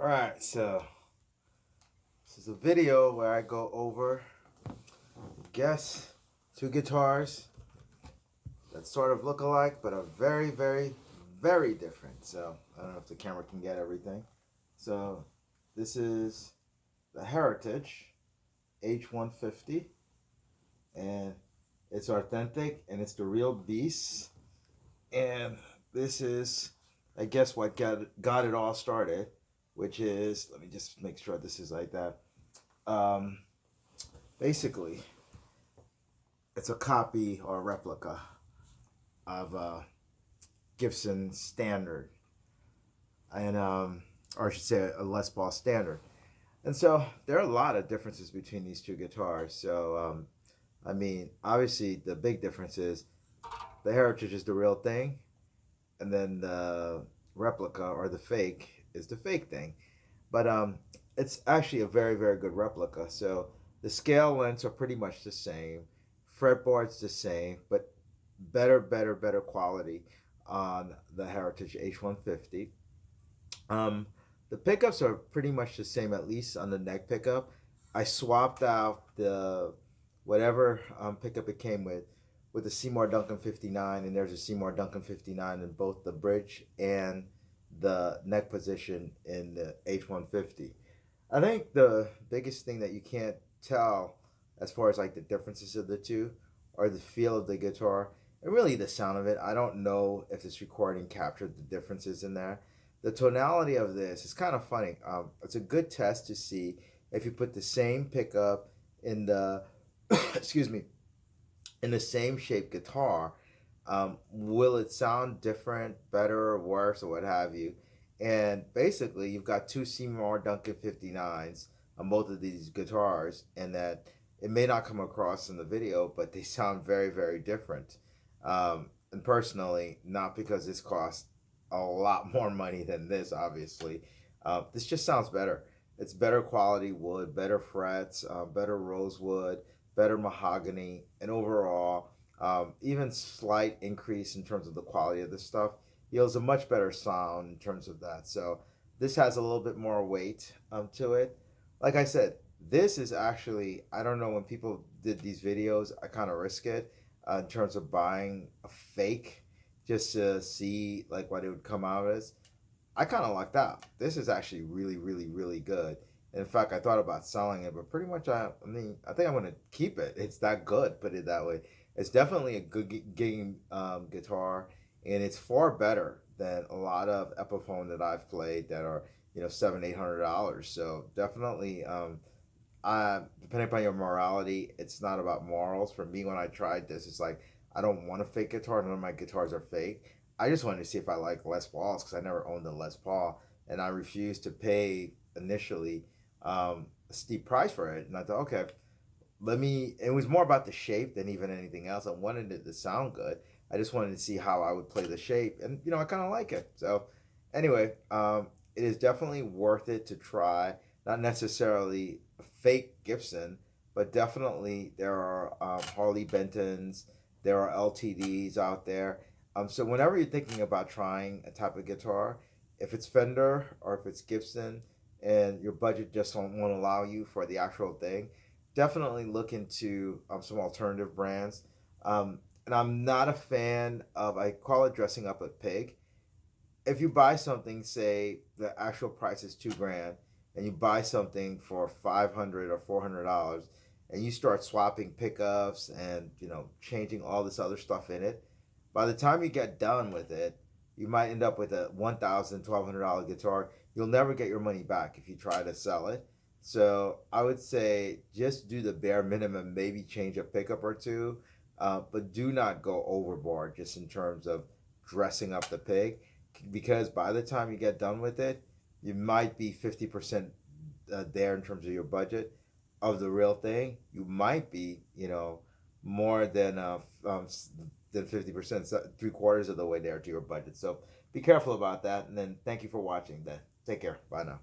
Alright, so this is a video where I go over, guess, two guitars that sort of look alike but are very, very, very different. So I don't know if the camera can get everything. So this is the Heritage H150, and it's authentic and it's the real beast. And this is, I guess, what got it all started, which is, let me just make sure this is like that. Basically, it's a copy or a replica of a Gibson Standard, and or I should say a Les Paul Standard. And so there are a lot of differences between these two guitars. So I mean, obviously the big difference is the Heritage is the real thing, and then the replica or the fake is the fake thing. But it's actually a very, very good replica. So the scale lengths are pretty much the same, fretboard's the same, but better quality on the Heritage H150. The pickups are pretty much the same, at least on the neck pickup. I swapped out the whatever pickup it came with the Seymour Duncan 59, and there's a Seymour Duncan 59 in both the bridge and the neck position in the H150. I think the biggest thing that you can't tell as far as like the differences of the two are the feel of the guitar and really the sound of it. I don't know if this recording captured the differences in there. The tonality of this is kind of funny. It's a good test to see if you put the same pickup in the excuse me, in the same shaped guitar, will it sound different, better, or worse, or what have you? And basically, you've got two Seymour Duncan 59s on both of these guitars, and that it may not come across in the video, but they sound very, very different. And personally, not because this costs a lot more money than this, obviously. This just sounds better. It's better quality wood, better frets, better rosewood, better mahogany, and overall, even slight increase in terms of the quality of this stuff yields a much better sound in terms of that. So this has a little bit more weight to it. Like I said, this is actually, I don't know, when people did these videos, I kind of risk it in terms of buying a fake just to see like what it would come out as. I kind of lucked out. This is actually really, really, really good. In fact, I thought about selling it, but pretty much, I think I'm going to keep it. It's that good, put it that way. It's definitely a good gigging guitar, and it's far better than a lot of Epiphone that I've played that are, $700-800. So definitely, depending upon your morality, it's not about morals. For me, when I tried this, it's like, I don't want a fake guitar. None of my guitars are fake. I just wanted to see if I like Les Pauls because I never owned a Les Paul, and I refused to pay initially a steep price for it. And I thought, okay, it was more about the shape than even anything else. I wanted it to sound good. I just wanted to see how I would play the shape, and I kind of like it. So anyway, it is definitely worth it to try. Not necessarily a fake Gibson, but definitely there are Harley Bentons, there are LTDs out there. So whenever you're thinking about trying a type of guitar, if it's Fender or if it's Gibson, and your budget just won't allow you for the actual thing, definitely look into some alternative brands. And I'm not a fan of, I call it dressing up a pig. If you buy something, say the actual price is $2,000, and you buy something for $500 or $400, and you start swapping pickups and changing all this other stuff in it, by the time you get done with it, you might end up with a $1,000, $1,200 guitar. You'll never get your money back if you try to sell it. So I would say just do the bare minimum, maybe change a pickup or two, but do not go overboard just in terms of dressing up the pig, because by the time you get done with it, you might be 50% there in terms of your budget of the real thing. You might be, more than 50%, 3/4 of the way there to your budget. So be careful about that. And then thank you for watching. Then take care. Bye now.